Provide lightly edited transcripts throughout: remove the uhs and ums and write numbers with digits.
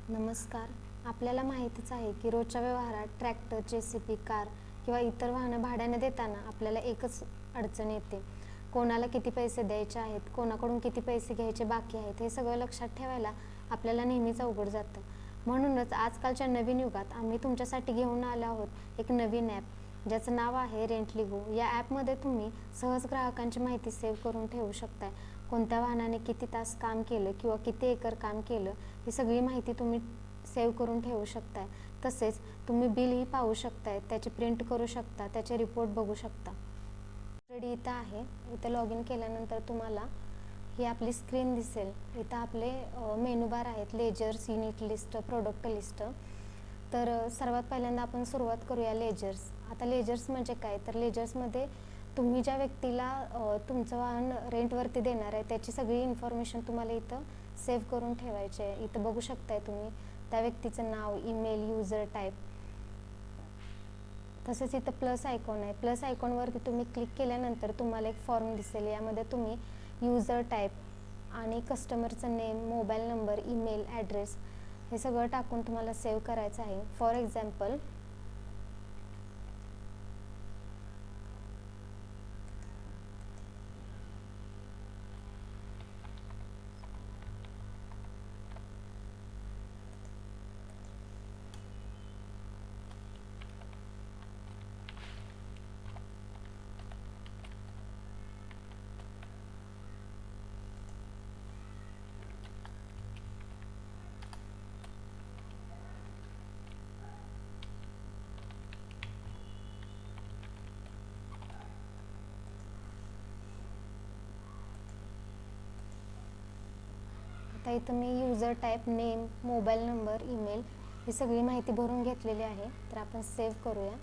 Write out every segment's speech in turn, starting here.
नमस्कार. आपल्याला माहितीच आहे की रोजच्या व्यवहारात ट्रॅक्टर, जेसीबी, कार किंवा इतर वाहनं भाड्याने देताना आपल्याला एकच अडचण येते. कोणाला किती पैसे द्यायचे आहेत, कोणाकडून किती पैसे घ्यायचे बाकी आहेत, हे सगळं लक्षात ठेवायला आपल्याला नेहमीच अवघड जातं. म्हणूनच आजकालच्या नवीन युगात आम्ही तुमच्यासाठी घेऊन आलो आहोत एक नवीन ॲप, ज्याचं नाव आहे रेंटली गो. या ॲपमध्ये तुम्ही सहज ग्राहकांची माहिती सेव्ह करून ठेवू शकताय. कोणत्या वाहनाने किती तास काम केलं किंवा किती एकर काम केलं, ही सगळी माहिती तुम्ही सेव्ह करून ठेवू शकताय. तसेच तुम्ही बिलही पाहू शकताय, त्याची प्रिंट करू शकता, त्याचे रिपोर्ट बघू शकता. ऑलरेडी इथं आहे. इथं लॉग इन केल्यानंतर तुम्हाला ही आपली स्क्रीन दिसेल. इथं आपले मेनू बार आहेत, ledgers, unit list, product list. तर सर्वात पहिल्यांदा आपण सुरुवात करूया लेजर्स. आता लेजर्स म्हणजे काय, तर लेजर्समध्ये तुम्ही ज्या व्यक्तीला तुमचं वाहन रेंटवरती देणार आहे त्याची सगळी इन्फॉर्मेशन तुम्हाला इथं सेव्ह करून ठेवायची आहे. इथं बघू शकताय तुम्ही त्या व्यक्तीचं नाव, ईमेल, युजर टाईप. तसेच इथं प्लस आयकॉन आहे. प्लस आयकॉनवरती तुम्ही क्लिक केल्यानंतर तुम्हाला एक फॉर्म दिसेल. यामध्ये तुम्ही युजर टाईप आणि कस्टमरचं name, mobile number, email, address हे सगळं टाकून तुम्हाला सेव्ह करायचं आहे. फॉर एक्झाम्पल आता इथं मी user type, name, mobile number, email ही सगळी माहिती भरून घेतलेली आहे. तर आपण सेव्ह करूया.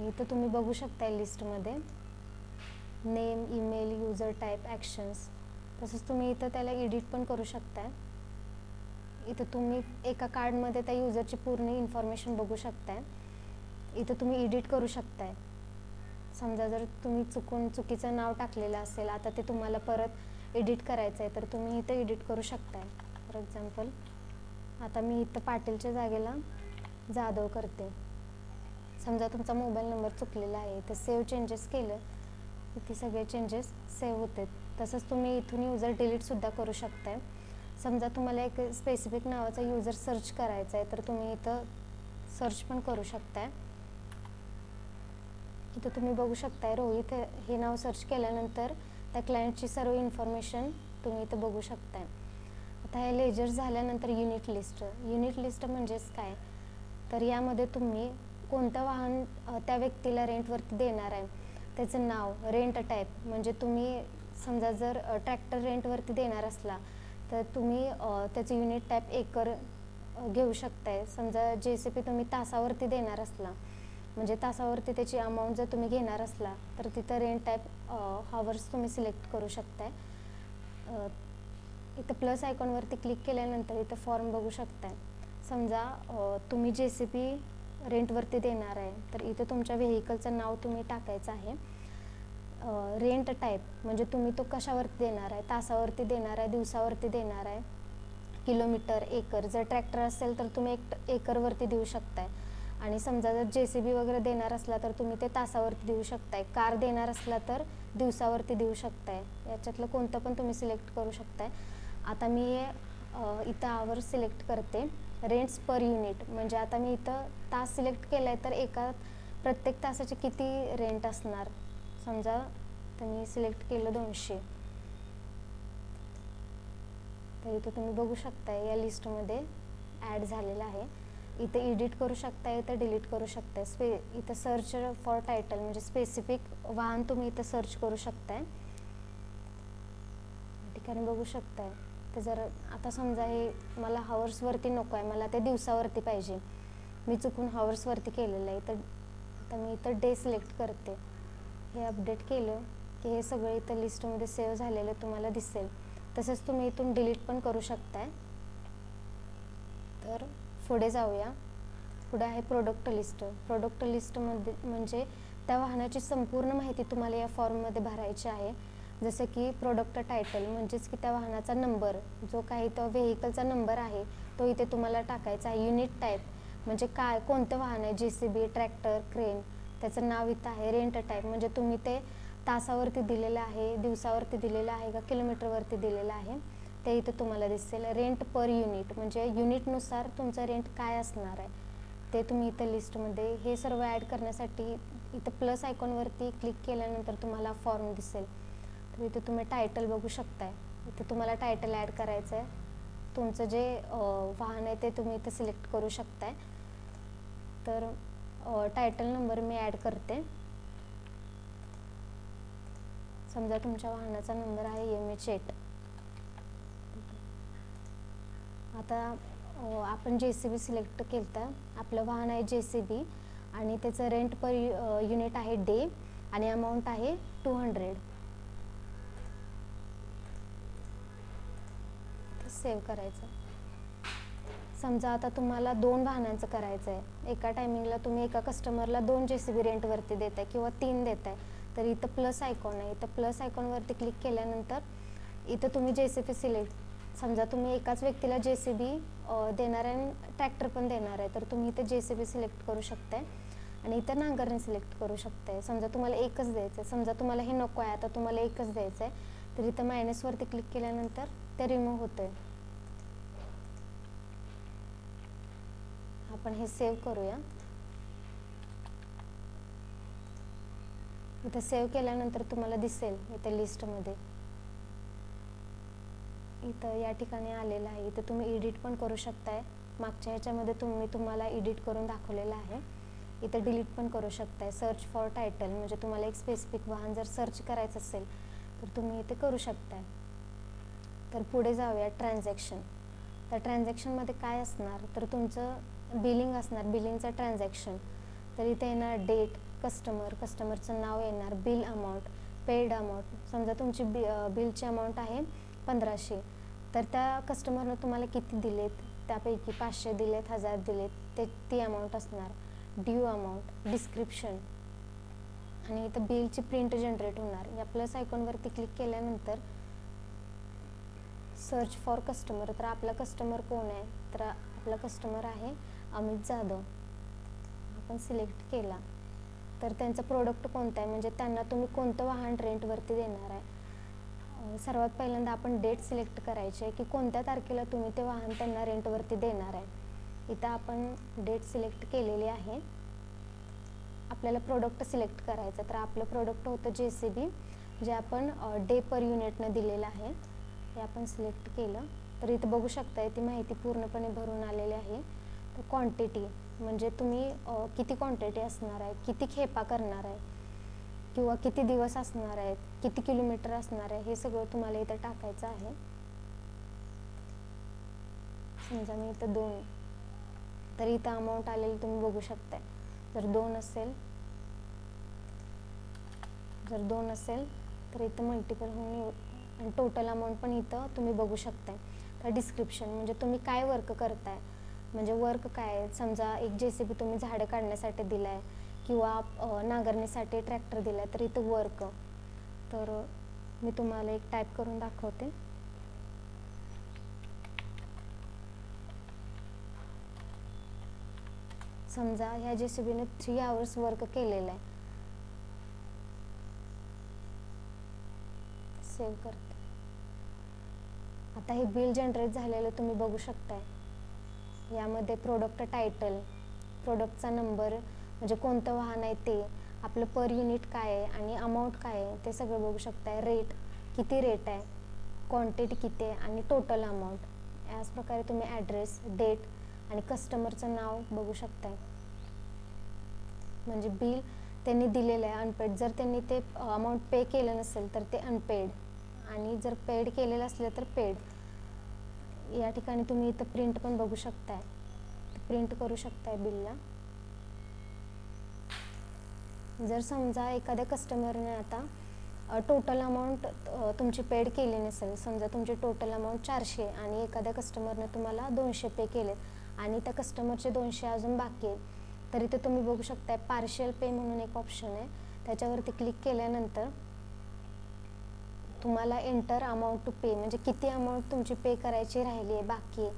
इथं तुम्ही बघू शकताय लिस्टमध्ये name, email, user type, actions. तसंच तुम्ही इथं त्याला एडिट पण करू शकताय. इथं तुम्ही एका कार्डमध्ये त्या युजरची पूर्ण इन्फॉर्मेशन बघू शकताय. इथं तुम्ही एडिट करू शकताय. समजा जर तुम्ही चुकीचं नाव टाकलेलं असेल, आता ते तुम्हाला परत एडिट करायचं आहे, तर तुम्ही इथं एडिट करू शकताय. फॉर एक्झाम्पल आता मी इथं पाटीलच्या जागेला जाधव करते. समजा तुमचा मोबाईल नंबर चुकलेला आहे, इथं सेव्ह चेंजेस केलं इथे सगळे चेंजेस सेव्ह होतात. तसंच तुम्ही इथून युजर डिलीटसुद्धा करू शकताय. समजा तुम्हाला एक स्पेसिफिक नावाचा युजर सर्च करायचा आहे, तर तुम्ही इथं सर्च पण करू शकताय. इथं तुम्ही बघू शकताय रोहित हे नाव सर्च केल्यानंतर त्या क्लायंटची सर्व इन्फॉर्मेशन तुम्ही इथं बघू शकताय. आता हे लेजर झाल्यानंतर युनिट लिस्ट. युनिट लिस्ट म्हणजेच काय, तर यामध्ये तुम्ही कोणतं वाहन त्या व्यक्तीला रेंटवरती देणार आहे त्याचं नाव, रेंट टाईप म्हणजे तुम्ही समजा जर ट्रॅक्टर रेंटवरती देणार असला तर तुम्ही त्याचं युनिट टाईप एकर घेऊ शकताय. समजा जेसीबी तुम्ही तासावरती देणार असला म्हणजे तासावरती त्याची अमाऊंट जर तुम्ही घेणार असला तर तिथं रेंट टाईप हॉवर्स तुम्ही सिलेक्ट करू शकताय. इथं प्लस आयकॉनवरती क्लिक केल्यानंतर इथं फॉर्म बघू शकताय. समजा तुम्ही जेसीबी रेंटवरती देणार आहे तर इथं तुमच्या व्हेकलचं नाव तुम्ही टाकायचं आहे. रेंट टाईप म्हणजे तुम्ही तो कशावरती देणार आहे, तासावरती देणार आहे, दिवसावरती देणार आहे, किलोमीटर, एकर. जर ट्रॅक्टर असेल तर तुम्ही एकरवरती देऊ शकताय. आणि समजा जर जेसीबी वगैरे देणार असला तर तुम्ही ते तासावरती देऊ शकताय. कार देणार असला तर दिवसावरती देऊ शकताय. याच्यातलं कोणतं पण तुम्ही सिलेक्ट करू शकताय. आता मी इथं आवर सिलेक्ट करते. रेंट्स पर युनिट म्हणजे आता मी इथं तास सिलेक्ट केला आहे तर प्रत्येक तासाचे किती रेंट असणार. समजा तर मी सिलेक्ट केलं 200. तर इथं तुम्ही बघू शकताय या लिस्टमध्ये ॲड झालेलं आहे. इथं एडिट करू शकता, इथं डिलीट करू शकता. इथं सर्च फॉर टायटल म्हणजे स्पेसिफिक वाहन तुम्ही इथं सर्च करू शकताय. ठिकाणी बघू शकताय. तर जर आता समजा हे मला हॉवर्सवरती नको आहे, मला ते दिवसावरती पाहिजे, मी चुकून हॉवर्सवरती केलेलं आहे, तर आता मी इथं डे सिलेक्ट करते. हे अपडेट केलं की हे सगळं इथं लिस्टमध्ये सेव्ह झालेलं तुम्हाला दिसेल. तसंच तुम्ही इथून डिलीट पण करू शकताय. तर पुढे जाऊया. पुढे आहे प्रोडक्ट लिस्ट. प्रोडक्ट लिस्टमध्ये म्हणजे त्या वाहनाची संपूर्ण माहिती तुम्हाला या फॉर्ममध्ये भरायची आहे. जसं की प्रोडक्ट टायटल म्हणजेच की त्या वाहनाचा नंबर, जो काही तो व्हेकलचा नंबर आहे तो इथे तुम्हाला टाकायचा आहे. युनिट टाईप म्हणजे काय, कोणतं वाहन आहे, JCB, ट्रॅक्टर, क्रेन, त्याचं नाव इथं आहे. रेंट टाईप म्हणजे तुम्ही ते तासावरती दिलेलं आहे, दिवसावरती दिलेलं आहे का किलोमीटरवरती दिलेलं आहे ते इथे तुम्हाला दिसेल. रेंट पर युनिट म्हणजे युनिटनुसार तुमचं रेंट काय असणार आहे ते तुम्ही इथं लिस्टमध्ये. हे सर्व ॲड करण्यासाठी इथं प्लस आयकॉनवरती क्लिक केल्यानंतर तुम्हाला फॉर्म दिसेल. तर इथे तुम्ही टायटल बघू शकताय. इथे तुम्हाला टायटल ॲड करायचं आहे. तुमचं जे वाहन आहे ते तुम्ही इथे सिलेक्ट करू शकताय. तर टायटल नंबर मी ॲड करते. समजा तुमच्या वाहनाचा नंबर आहे MH8. आता आपण JCB सिलेक्ट केलं. आपलं वाहन आहे JCB आणि त्याचं रेंट पर युनिट आहे डे आणि अमाऊंट आहे 200. सेव्ह करायचं. समजा आता तुम्हाला 2 वाहनांचं करायचं आहे. एका टायमिंगला तुम्ही एका कस्टमरला 2 JCB रेंटवरती देताय किंवा 3 देताय. तर इथं प्लस आयकॉन आहे. इथं प्लस आयकॉनवरती क्लिक केल्यानंतर इथं तुम्ही JCB सिलेक्ट, समजा तुम्ही एकाच व्यक्तीला JCB देणार आहे आणि ट्रॅक्टर पण देणार आहे, तर तुम्ही इथे JCB सिलेक्ट करू शकताय आणि इथं नांगरणी सिलेक्ट करू शकताय. समजा तुम्हाला एकच द्यायचं आहे, समजा तुम्हाला हे नको आहे, आता तुम्हाला एकच द्यायचं आहे, तर इथं मायनसवरती क्लिक केल्यानंतर ते रिमूव्ह होतं आहे. आपण हे सेव्ह करूया. इथं सेव्ह केल्यानंतर तुम्हाला दिसेल इथं लिस्टमध्ये, इथं या ठिकाणी आलेलं आहे. इथं तुम्ही एडिट पण करू शकताय. मागच्या ह्याच्यामध्ये तुम्हाला एडिट करून दाखवलेलं आहे. इथं डिलीट पण करू शकताय. सर्च फॉर टायटल म्हणजे तुम्हाला एक स्पेसिफिक वाहन जर सर्च करायचं असेल तर तुम्ही इथे करू शकताय. तर पुढे जाऊया ट्रान्झॅक्शन. तर ट्रान्झॅक्शनमध्ये काय असणार, तर तुमचं बिलिंग असणार, बिलिंगचं ट्रान्झॅक्शन. तर इथे येणार डेट, कस्टमरचं नाव येणार, बिल अमाऊंट, पेड अमाऊंट. समजा तुमची बिलची अमाऊंट आहे 1500, तर त्या कस्टमरनं तुम्हाला किती दिलेत, त्यापैकी 500 दिलेत, 1000 दिलेत, ती अमाऊंट असणार. ड्यू अमाऊंट, डिस्क्रिप्शन आणि इथं बिलची प्रिंट जनरेट होणार. या प्लस आयकॉनवरती क्लिक केल्यानंतर सर्च फॉर कस्टमर, तर आपला कस्टमर कोण आहे, तर आपला कस्टमर आहे अमित जाधव. आपण सिलेक्ट केला. तर त्यांचं प्रोडक्ट कोणतं आहे म्हणजे त्यांना तुम्ही कोणतं वाहन रेंटवरती देणार आहे. सर्वात पहिल्यांदा आपण डेट सिलेक्ट करायची आहे की कोणत्या तारखेला तुम्ही ते वाहन त्यांना रेंटवरती देणार आहे. इथं आपण डेट सिलेक्ट केलेली आहे. आपल्याला प्रोडक्ट सिलेक्ट करायचं, तर आपलं प्रोडक्ट होतं JCB, जे आपण डे पर युनिटनं दिलेलं आहे. हे आपण सिलेक्ट केलं. तर इथं बघू शकताय ती माहिती पूर्णपणे भरून आलेली आहे. तर क्वांटिटी म्हणजे तुम्ही किती क्वांटिटी असणार आहे, किती खेपा करणार आहे किंवा किती दिवस असणार आहेत, किती किलोमीटर असणार आहे, हे सगळं तुम्हाला इथं टाकायचं आहे. समजा मी इथं 2, तर इथं अमाऊंट आलेली तुम्ही बघू शकताय. जर 2 असेल तर इथं मल्टिपल होऊन आणि टोटल अमाऊंट पण इथं तुम्ही बघू शकताय. तर डिस्क्रिप्शन म्हणजे तुम्ही काय वर्क करताय, म्हणजे वर्क काय आहे. समजा एक JCB तुम्ही झाडं काढण्यासाठी दिलाय किंवा नांगरणीसाठी ट्रॅक्टर दिलाय, तर इथं वर्क. तर मी तुम्हाला एक टाईप करून दाखवते. समजा ह्या JCBने 3 hours वर्क केलेलं आहे. सेव्ह करते. आता हे बिल जनरेट झालेलं तुम्ही बघू शकताय. यामध्ये प्रोडक्ट टायटल, प्रोडक्टचा नंबर म्हणजे कोणतं वाहन आहे ते, आपलं पर युनिट काय आहे आणि अमाऊंट काय आहे ते सगळं बघू शकताय. रेट, किती रेट आहे, क्वांटिटी किती आहे आणि टोटल अमाऊंट. याच प्रकारे तुम्ही ॲड्रेस, डेट आणि कस्टमरचं नाव बघू शकताय. म्हणजे बिल त्यांनी दिलेलं आहे अनपेड. जर त्यांनी ते अमाऊंट पे केलं नसेल तर ते अनपेड आणि जर पेड केलेलं असलं तर पेड. या ठिकाणी तुम्ही इथं प्रिंट पण बघू शकताय, प्रिंट करू शकताय बिलला. जर समजा एखाद्या कस्टमरने आता टोटल अमाऊंट तुमची पेड केली नसेल, समजा तुमची टोटल अमाऊंट 400 आणि एखाद्या कस्टमरने तुम्हाला 200 पे केलेत आणि त्या कस्टमरचे 200 अजून बाकी आहेत, तर इथे तुम्ही बघू शकताय पार्शियल पे म्हणून एक ऑप्शन आहे. त्याच्यावरती क्लिक केल्यानंतर तुम्हाला एंटर अमाऊंट टू पे म्हणजे किती अमाऊंट तुमची पे करायची राहिली आहे बाकी आहे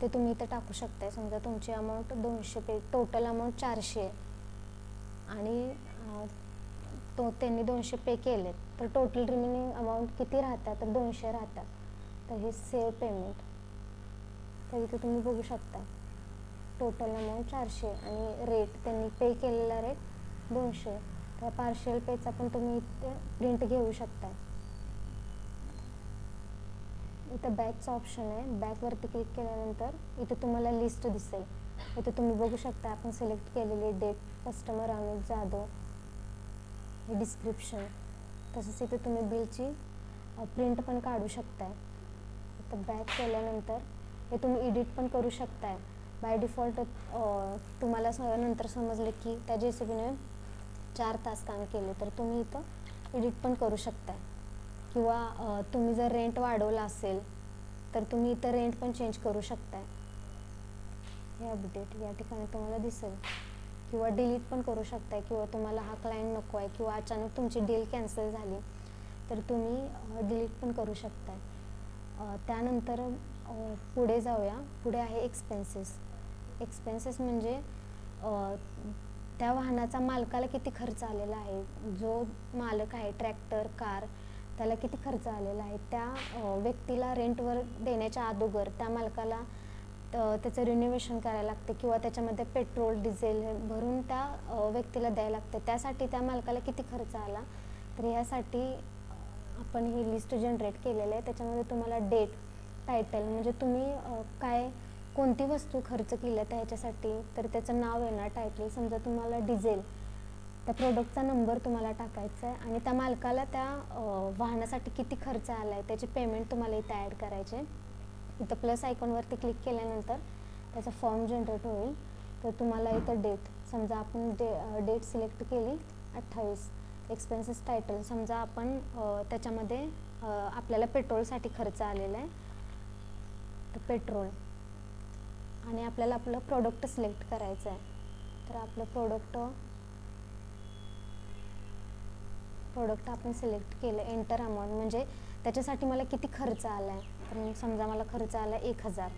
ते तुम्ही इथं टाकू शकताय. समजा तुमची अमाऊंट 200 पे, टोटल अमाऊंट 400 आहे आणि त्यांनी 200 पे केलेत, तर टोटल रिमेनिंग अमाऊंट किती राहतात, तर 200 राहतात. तर हे सेव्ह पेमेंट, तर इथे तुम्ही बघू शकता टोटल अमाऊंट 400 आणि रेट त्यांनी पे केलेला रेट 200. तर पार्शियल पेचा पण तुम्ही इथे प्रिंट घेऊ शकता. इथं बॅकचं ऑप्शन आहे, बॅकवरती क्लिक केल्यानंतर इथे तुम्हाला लिस्ट दिसेल. इथे तुम्ही बघू शकता आपण सिलेक्ट केलेली date, customer Amit Jadhav, description. तसंच इथे तुम्ही बिलची प्रिंट पण काढू शकताय. इथं बॅक केल्यानंतर हे तुम्ही एडिट पण करू शकताय. बाय डिफॉल्ट तुम्हाला नंतर समजले की त्या JCBने 4 तास काम केले, तर तुम्ही इथं एडिट पण करू शकताय. किंवा तुम्ही जर रेंट वाढवला असेल तर तुम्ही इथं रेंट पण चेंज करू शकताय. हे अपडेट या ठिकाणी तुम्हाला दिसेल. किंवा डिलीट पण करू शकताय. किंवा तुम्हाला हा क्लायंट नको आहे किंवा अचानक तुमची डील कॅन्सल झाली तर तुम्ही डिलीट पण करू शकताय. त्यानंतर पुढे जाऊया. पुढे आहे एक्सपेन्सेस. एक्सपेन्सेस म्हणजे त्या वाहनाचा मालकाला किती खर्च आलेला आहे, जो मालक आहे ट्रॅक्टर कार त्याला किती खर्च आलेला आहे, त्या व्यक्तीला रेंटवर देण्याच्या अगोदर त्या मालकाला त्याचं रिनोव्हेशन करायला लागते किंवा त्याच्यामध्ये पेट्रोल डिझेल भरून त्या व्यक्तीला द्यायला लागतं. त्यासाठी त्या मालकाला किती खर्च आला, तर यासाठी आपण ही लिस्ट जनरेट केलेलं आहे. त्याच्यामध्ये तुम्हाला डेट, टायटल म्हणजे तुम्ही कोणती वस्तू खर्च केली आहे ह्याच्यासाठी तर त्याचं नाव येणार टायटल. समजा तुम्हाला डिझेल, त्या प्रोडक्टचा नंबर तुम्हाला टाकायचा आहे आणि त्या मालकाला त्या वाहनासाठी किती खर्च आला आहे त्याचे पेमेंट तुम्हाला इथं ॲड करायचे. इथं प्लस आयकॉनवरती क्लिक केल्यानंतर त्याचा फॉर्म जनरेट होईल. तर तुम्हाला इथं डेट, समजा आपण डेट सिलेक्ट केली 28. एक्सपेन्सेस टायटल, समजा आपण त्याच्यामध्ये आपल्याला पेट्रोलसाठी खर्च आलेला आहे तर पेट्रोल, आणि आपल्याला आपलं प्रोडक्ट सिलेक्ट करायचं आहे. तर आपलं प्रोडक्ट आपण सिलेक्ट केलं. एंटर अमाऊंट म्हणजे त्याच्यासाठी मला किती खर्च आला आहे, तर समजा मला खर्च आला 1000.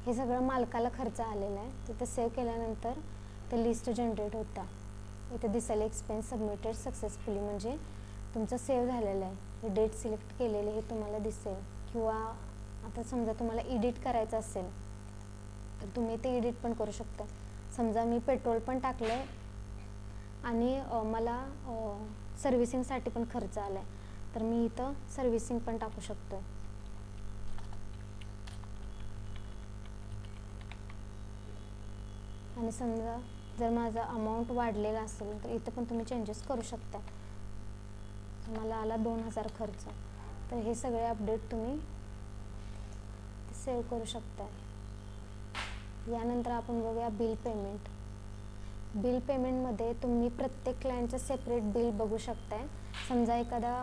हे सगळं मालकाला खर्च आलेला आहे. तिथं सेव्ह केल्यानंतर ते लिस्ट जनरेट होता. इथे दिसेल एक्सपेन्स सबमिटेड सक्सेसफुली म्हणजे तुमचं सेव्ह झालेलं आहे. हे डेट सिलेक्ट केलेले हे तुम्हाला दिसेल. किंवा आता समजा तुम्हाला एडिट करायचं असेल तर तुम्ही ते एडिट पण करू शकता. समजा मी पेट्रोल पण टाकलं आहे आणि मला सर्व्हिसिंगसाठी पण खर्च आला आहे तर मी इथं सर्व्हिसिंग पण टाकू शकतो. आणि समजा जर माझा अमाऊंट वाढलेला असेल तर इथं पण तुम्ही चेंजेस करू शकता. मला आला 2000 खर्च, तर हे सगळे अपडेट तुम्ही सेव्ह करू शकता. यानंतर आपण बघूया बिल पेमेंट. बिल पेमेंटमध्ये तुम्ही प्रत्येक क्लायंटचं सेपरेट बिल बघू शकताय. समजा एखादा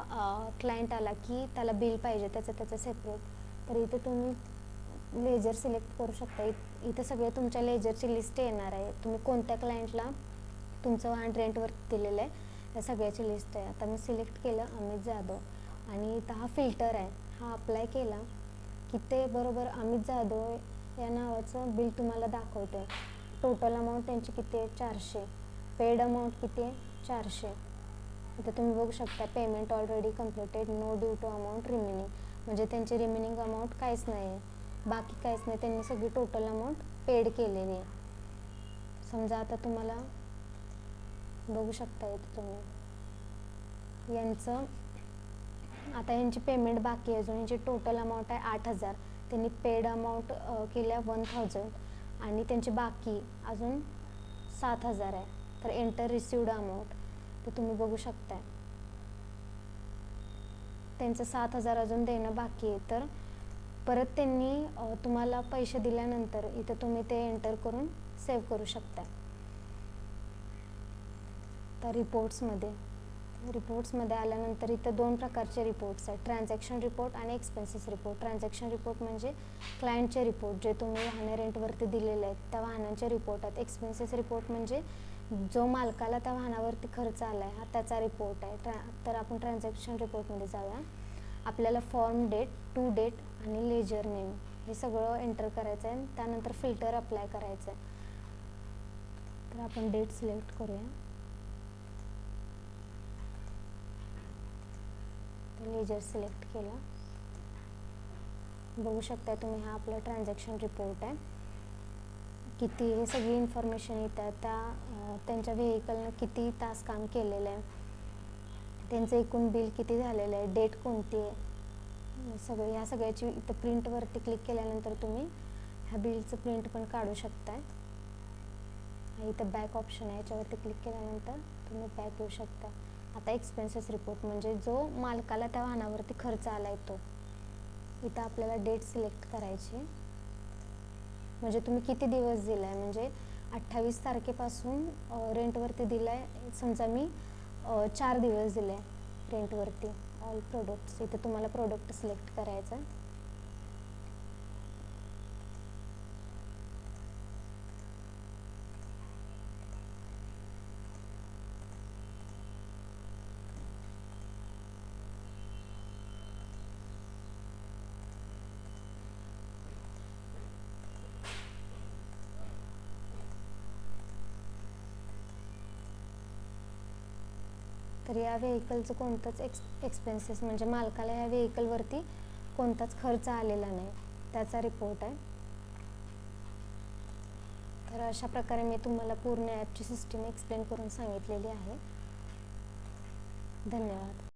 क्लायंट आला की त्याला बिल पाहिजे त्याचं सेपरेट, तर इथे तुम्ही लेजर सिलेक्ट करू शकता. इथं सगळे तुमच्या लेजरची लिस्ट येणार आहे. तुम्ही कोणत्या क्लायंटला तुमचं वाहन रेंटवर दिलेलं आहे या सगळ्याची लिस्ट आहे. आता मी सिलेक्ट केलं अमित जाधव आणि इथं हा फिल्टर आहे, हा अप्लाय केला की ते बरोबर अमित जाधव या नावाचं बिल तुम्हाला दाखवते. टोटल अमाऊंट त्यांची किती आहे 400, पेड अमाऊंट किती आहे 400. इथं तुम्ही बघू शकता payment already completed, no due to amount remaining म्हणजे त्यांची रिमेनिंग अमाऊंट काहीच नाही आहे, बाकी काहीच नाही, त्यांनी सगळी टोटल अमाऊंट पेड केलेली आहे. समजा आता तुम्हाला बघू शकता इथं तुम्ही यांची पेमेंट बाकी आहे अजून. यांची टोटल अमाऊंट आहे 8000, त्यांनी पेड अमाऊंट केल्या 1000 आणि त्यांची बाकी अजून 7000 आहे. तर एंटर रिसिव्ड अमाऊंट, तर तुम्ही बघू शकताय त्यांचं 7000 अजून देणं बाकी आहे. तर परत त्यांनी तुम्हाला पैसे दिल्यानंतर इथं तुम्ही ते एंटर करून सेव्ह करू शकता. तर रिपोर्ट्समध्ये आल्यानंतर इथं 2 प्रकारचे रिपोर्ट्स आहेत, ट्रान्झॅक्शन रिपोर्ट आणि एक्सपेन्सेस रिपोर्ट. ट्रान्झॅक्शन रिपोर्ट म्हणजे क्लायंटचे रिपोर्ट, जे तुम्ही वाहने रेंटवरती दिलेले आहेत त्या वाहनांचे रिपोर्ट आहेत. एक्सपेन्सेस रिपोर्ट म्हणजे जो मालकाला त्या वाहनावरती खर्च आला आहे हा त्याचा रिपोर्ट आहे. तर आपण ट्रान्झॅक्शन रिपोर्टमध्ये जाऊया. आपल्याला फॉर्म डेट, टू डेट आणि लेजर नेम हे सगळं एंटर करायचं आहे. त्यानंतर फिल्टर अप्लाय करायचं आहे. तर आपण डेट सिलेक्ट करूया. तर लेजर सिलेक्ट केला. बघू शकता तुम्ही हा आपला ट्रान्झॅक्शन रिपोर्ट आहे. किती हे सगळी इन्फॉर्मेशन येतात. त्यांच्या व्हेकलनं किती तास काम केलेलं आहे, त्यांचं एकूण बिल किती झालेलं आहे, डेट कोणती आहे, सगळं ह्या सगळ्याची इथं प्रिंटवरती क्लिक केल्यानंतर तुम्ही ह्या बिलचं प्रिंट पण काढू शकताय. इथं बॅक ऑप्शन आहे, याच्यावरती क्लिक केल्यानंतर तुम्ही बॅक येऊ शकता. आता एक्सपेन्सेस रिपोर्ट म्हणजे जो मालकाला त्या वाहनावरती खर्च आला आहे तो. इथं आपल्याला डेट सिलेक्ट करायची. म्हणजे तुम्ही किती दिवस दिला आहे, म्हणजे 28 तारखेपासून रेंटवरती दिला आहे. समजा मी 4 दिवस दिले आहे रेंटवरती. ऑल प्रोडक्ट्स, इथे तुम्हाला प्रोडक्ट सिलेक्ट करायचं. तर या व्हेकलचं कोणतंच एक्सपेन्सेस म्हणजे मालकाला या व्हेकलवरती कोणताच खर्च आलेला नाही, त्याचा रिपोर्ट आहे. तर अशा प्रकारे मी तुम्हाला पूर्ण ॲपची सिस्टीम एक्सप्लेन करून सांगितलेली आहे. धन्यवाद.